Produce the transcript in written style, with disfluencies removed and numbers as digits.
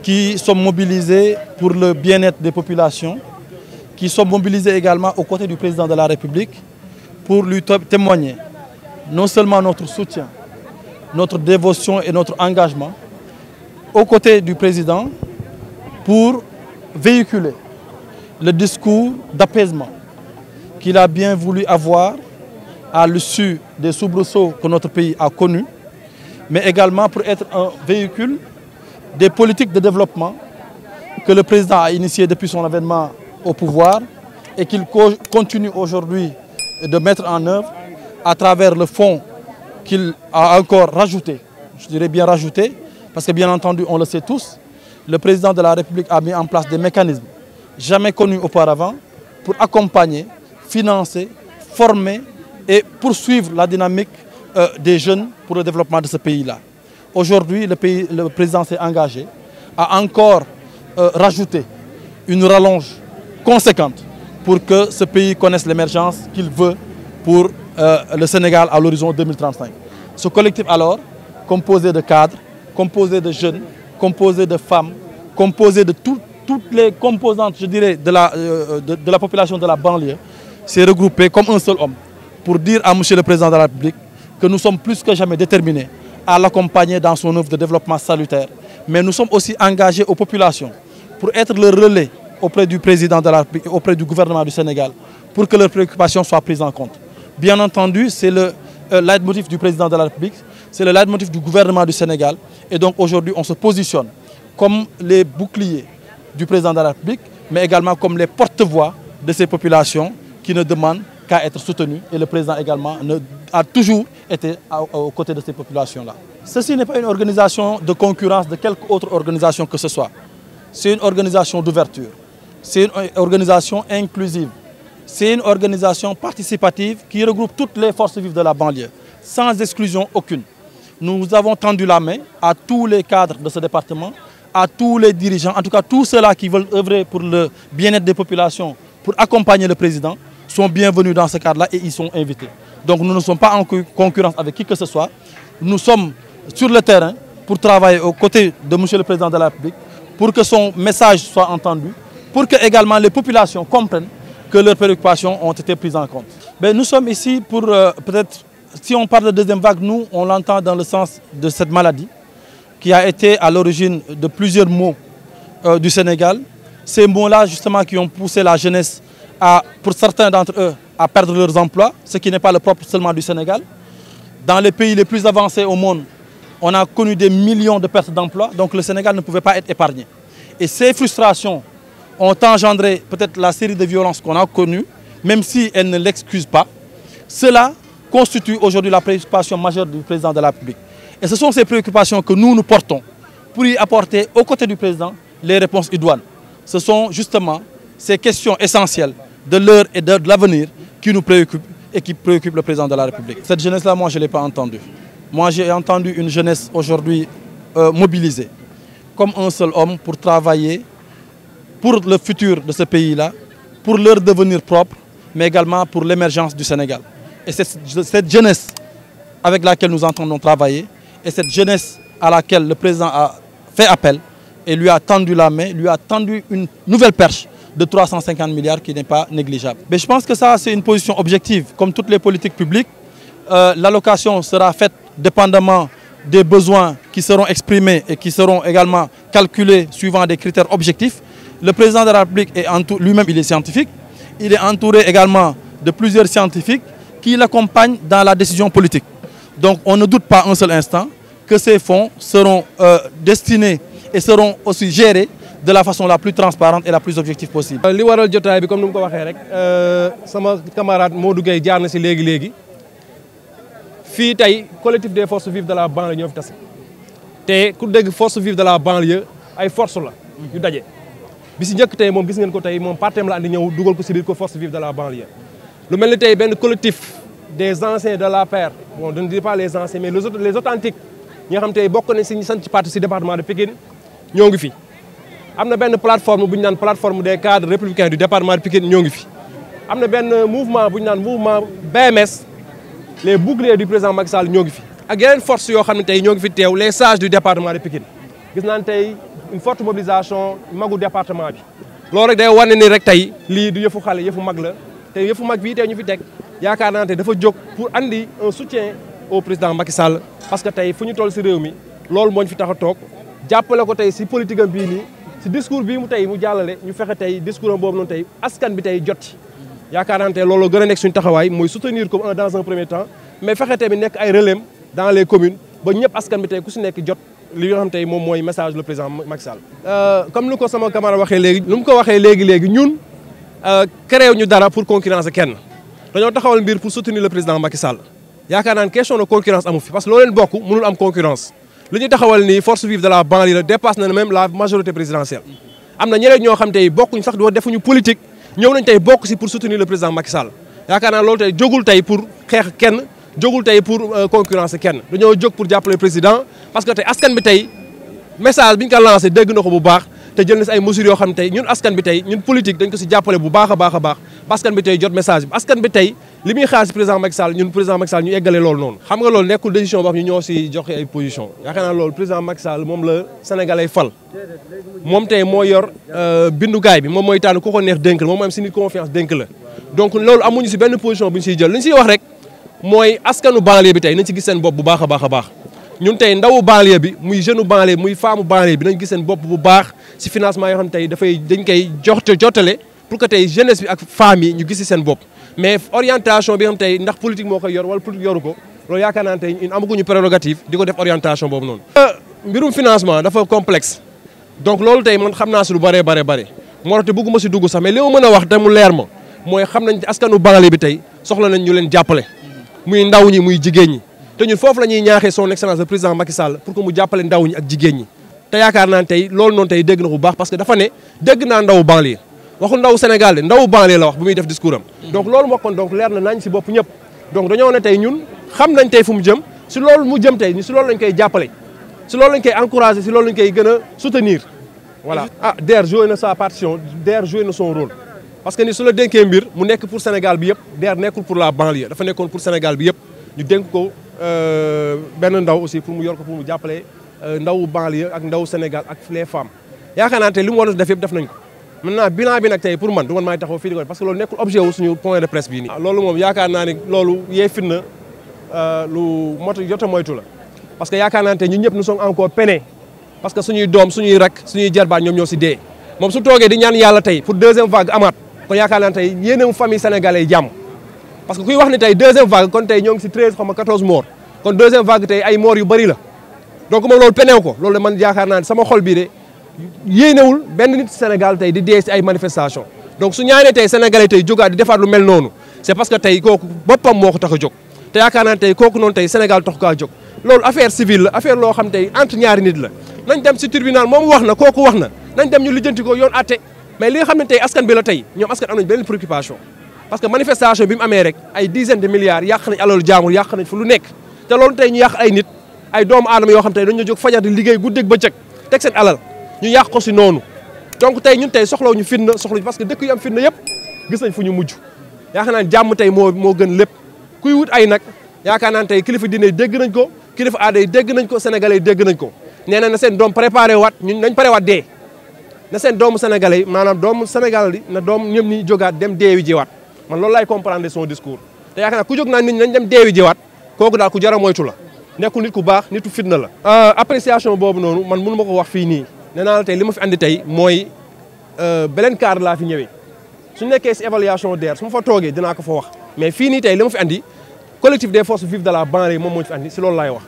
qui sont mobilisés pour le bien-être des populations, qui sont mobilisés également aux côtés du président de la République pour lui témoigner non seulement notre soutien, notre dévotion et notre engagement aux côtés du président pour véhiculer le discours d'apaisement qu'il a bien voulu avoir à l'issue des soubresauts que notre pays a connus, mais également pour être un véhicule des politiques de développement que le président a initiées depuis son avènement au pouvoir et qu'il continue aujourd'hui de mettre en œuvre à travers le fonds qu'il a encore rajouté, je dirais bien rajouté, parce que bien entendu, on le sait tous, le président de la République a mis en place des mécanismes jamais connus auparavant pour accompagner, financer, former et poursuivre la dynamique des jeunes pour le développement de ce pays-là. Aujourd'hui, le président s'est engagé à encore rajouter une rallonge conséquente pour que ce pays connaisse l'émergence qu'il veut pour le Sénégal à l'horizon 2035. Ce collectif alors, composé de cadres, composé de jeunes, composé de femmes, composé de toutes les composantes, je dirais, de la population de la banlieue, s'est regroupé comme un seul homme pour dire à M. le Président de la République que nous sommes plus que jamais déterminés à l'accompagner dans son œuvre de développement salutaire. Mais nous sommes aussi engagés aux populations pour être le relais auprès du Président de la République et auprès du gouvernement du Sénégal pour que leurs préoccupations soient prises en compte. Bien entendu, c'est le leitmotiv du Président de la République, c'est le leitmotiv du gouvernement du Sénégal. Et donc aujourd'hui, on se positionne comme les boucliers du Président de la République, mais également comme les porte-voix de ces populations qui ne demandent qu'à être soutenues. Et le Président également a toujours été aux côtés de ces populations-là. Ceci n'est pas une organisation de concurrence de quelque autre organisation que ce soit. C'est une organisation d'ouverture. C'est une organisation inclusive. C'est une organisation participative qui regroupe toutes les forces vives de la banlieue, sans exclusion aucune. Nous avons tendu la main à tous les cadres de ce département, à tous les dirigeants, en tout cas tous ceux-là qui veulent œuvrer pour le bien-être des populations, pour accompagner le président, sont bienvenus dans ce cadre-là et ils sont invités. Donc nous ne sommes pas en concurrence avec qui que ce soit. Nous sommes sur le terrain pour travailler aux côtés de M. le Président de la République, pour que son message soit entendu, pour que également les populations comprennent que leurs préoccupations ont été prises en compte. Mais nous sommes ici pour, peut-être, si on parle de deuxième vague, nous, on l'entend dans le sens de cette maladie qui a été à l'origine de plusieurs maux du Sénégal. Ces maux-là, justement, qui ont poussé la jeunesse, pour certains d'entre eux, à perdre leurs emplois, ce qui n'est pas le propre seulement du Sénégal. Dans les pays les plus avancés au monde, on a connu des millions de pertes d'emplois, donc le Sénégal ne pouvait pas être épargné. Et ces frustrations ont engendré peut-être la série de violences qu'on a connues, même si elles ne l'excusent pas. Cela constitue aujourd'hui la préoccupation majeure du président de la République. Et ce sont ces préoccupations que nous portons pour y apporter, aux côtés du président, les réponses idoines. Ce sont justement ces questions essentielles de l'heure et de l'avenir qui nous préoccupent et qui préoccupent le président de la République. Cette jeunesse-là, moi, je ne l'ai pas entendue. Moi, j'ai entendu une jeunesse aujourd'hui mobilisée, comme un seul homme, pour travailler pour le futur de ce pays-là, pour leur devenir propre, mais également pour l'émergence du Sénégal. Et c'est cette jeunesse avec laquelle nous entendons travailler, et cette jeunesse à laquelle le président a fait appel, et lui a tendu la main, lui a tendu une nouvelle perche de 350 milliards qui n'est pas négligeable. Mais je pense que ça, c'est une position objective. Comme toutes les politiques publiques, l'allocation sera faite dépendamment des besoins qui seront exprimés et qui seront également calculés suivant des critères objectifs. Le président de la République, lui-même, il est scientifique. Il est entouré également de plusieurs scientifiques qui l'accompagnent dans la décision politique. Donc on ne doute pas un seul instant que ces fonds seront destinés et seront aussi gérés de la façon la plus transparente et la plus objective possible. li waral jotaay bi comme ni mu ko waxee rek sama camarade Modou Gueye jaar na si léegi fii tey collectif des forces vives de la banlieue ñoo fi tase te ku dégg force vive de la banlieue ay force la yu daje bi si njëkk tey moom gis ngeen ko tey moom partem la andi ñëw dugal ko si biir ko force vive de la banlieue lu mel ni tey benn collectif des anciens de la paire, bon je ne dis pas les anciens mais les authentiques ñi nga xam tey bokk nañ si ñu sant ci parti si département de Pikine ñoo ngi fi. am na benn plateforme bu ñu naan plateforme des cadres républicains du département de Pikine ñoo ngi fi am na benn mouvement bu ñu naan mouvement BMS les boucliers du président Macky Sall ñoo ngi fi ak yeneen force yoo xam ne tey ñoo ngi fi teew les sages du département de Pikine gis naan tey une forte mobilisation magu département bi loolu rek day wane ni rek tey lii du yëfu xale yëfu mag la te yëfu mag bii tey ñu fi teg yaakaar naa ne dafa jóg pour andi un soutien au président Macky Sall parce que tey fu ñu toll si réew mi loolu moo ñu fi tax a toog jàppale ko tey si politique am bii nii si discours bii mu tey mu jàllale ñu fexe tey discours am boobu noonu tey askan bi tey jot yaakaar naa ne tey loolu gën a nekk suñu taxawaay mooy soutenir ko dans un premier temps mais fexe tamit nekk ay relais dans les communes ba ñëpp askan bi tey ku si nekk jot li nga xam tey moom mooy message le président Macky Sall. comme ni ko sama camarade waxee léegi lu mu ko waxee léegi ñun créé ñu dara pour concurrencer kenn dañoo taxawal mbir pour soutenir le président Macky Sall yaakaar naa ne question de concurrence amu fi parce que loo leen bokk mënul am concurrence li ñu taxawal nii force vive de la banlieue la dépasse na même la majorité présidentielle. am na ñeneen ñoo xam tey bokkuñ sax doo defuñu politique ñëw nañ tey bokk si pour soutenir le président Macky Sall yaakaar naa loolu tey jógul tey pour xeex kenn. jógul tey pour concurrence kenn dañoo jóg pour jàppale président parce que tey askan bi tey message bi ñu ko lancé dégg na ko bu baax te jël na si ay mesures yoo xam ne tey ñun askan bi tey ñun politique dañ ko si jàppale bu baax a baax ba askan bi tey jot message bi askan bi tey li muy xaar si président Macky Sall ñun président Macky Sall ñu eggale loolu noonu xam nga loolu nekkul décision boo xam ñu ñoo si joxe ay position yaakaar naa loolu président Macky Sall moom la sénégalais fal moom tey moo yor bindukaay bi moom mooy tànn ku ko neex dénk la moom am si nit confiance dénk la donc loolu amuñu si benn position bu ñu siy jël li ñu siy wax rek mooy askanu banlieue bi tey nañ ci gis seen bopp bu baax a baax ñun tey ndawu banlieue bi muy jeune banlieue muy femme banlieue bi nañ gis seen bopp bu baax si financement yoo xam ne tey dañ koy jottale pour que tey jeunesse bi ak femmes yi ñu gis si seen bopp mais orientation bi nga xam tey ndax politique moo koy yor wala politique yoru ko loolu yaakaar naa ne tey ñun amaguñu prérogative di ko def orientation boobu noonu. mbirum financement dafa complexe donc loolu tey man xam naa si lu bëree moo tax te bëgguma si dugg sax mais li ma mën a wax te mu leer ma mooy xam nañ askanu banlieue bi tey soxla nañ ñu leen jàppale muy ndaw ñi muy jigéen ñi te ñun foofu la ñuy ñaaxee son excellence le président Macky Sall pour que mu jàppale ndaw ñi ak jigéen ñi te yaakaar naa ne tey loolu noonu tey dégg na ko bu baax parce que dafa ne dégg naa ndawu banlieue waxul ndawu Sénégal de ndawu banlieue la wax bu muy def discours am donc loolu moo kon donc leer na nañ si bopp ñëpp donc dañoo ne tey ñun xam nañ tey fu mu jëm si loolu mu jëm tey si loolu lañ koy jàppale si loolu lañ koy encouragé si loolu lañ koy gën a soutenir voilà. DER joué na sa partition DER joué na son rôle parce que ni su la dénkee mbir mu nekk pour Sénégal bi yëpp DER nekkul pour la banlieue dafa nekkoon pour Sénégal bi yëpp ñu dénk ko benn ndaw aussi pour mu yor ko pour mu jàppale ndawu banlieue ak ndawu Sénégal ak les femmes yaakaar naa tey li mu war a def yëpp def nañ ko maintenant bilan bi nag tey pour man du man maay taxaw fii di ko parce que loolu nekkul objet wu suñu point de presse bii nii. loolu moom yaakaar naa ni loolu yee fitna lu jot a moytu la parce que yaakaar naa ne tey ñun ñëpp nous sommes encore peinés parce que suñuy doom suñuy rak suñuy jarbaat ñoom ñoo si dee moom su toogee di ñaan yàlla tey pour deuxième vague amaat kon yaakaar naa ne tey yéenam famille sénégalais yi jàmm parce que kuy wax ni tey deuxième vague kon tey ñoo ngi si 13 xaw ma 14 morts kon deuxième vague tey ay morts yu bëri la donc moom loolu penew ko loolu man yaakaar naa ne sama xol bii de yéenewul benn nit Sénégal tey di dee si ay manifestation donc su ñaanee tey sénégalais tey jógaat di defaat lu mel noonu c'est parce que tey kooku boppam moo ko tax a jóg te yaakaar naa ne tey kooku noonu tey Sénégal tax kaa jóg loolu affaire civile la affaire loo xam tey entre ñaari nit la nañ dem si tribunal moom wax na kooku wax na nañ dem ñu lijjanti ko yoon atte mais li nga xam ne tey askan bi la tey ñoom askan am nañ benn préoccupation parce que manifestation bi mu amee rek ay dizaines de milliards yàq nañ alalu jaamur yàq nañ fu lu nekk te loolu tey ñu yàq ay nit ay doomu aadama yoo xam tey dañu jóg fajar di liggéey guddeeg bëccëg teg seen alal ñu yàq ko si noonu donc tey ñun tey soxlaw ñu fitna soxla parce que dëkk yu am fitna yëpp gis nañ fu ñu mujj yaakaar naa jàmm tey moo gën lépp kuy wut ay nag yaakaar naa tey kilifa diine dégg nañ ko kilifa aada yi dégg nañ ko sénégalais yi dégg nañ ko nee na seen doom préparé waat ñun nañ pare waat dee na seen doomu sénégalais yi maanaam doomu Sénégal yi na doom ñëm ñi jógaat dem deewi jiwaat man loolu laay comprendre son discours te yaakaar naa ku jóg naa nit ñi nañ dem deewi jiwaat kooku daal ku jar a moytu la nekkul nit ku baax nitu fitna la appréciation boobu noonu man mënu ma ko wax fii nii nee naa la tey li ma fi andi tey mooy beneen cadre laa fi ñëwee su nekkee si évaluation DER su ma fa toogee dinaa ko fa wax mais fii nii tey li ma fi andi collectif des forces vives de la banlieue moom moo ñu fi andi si loolu laay wax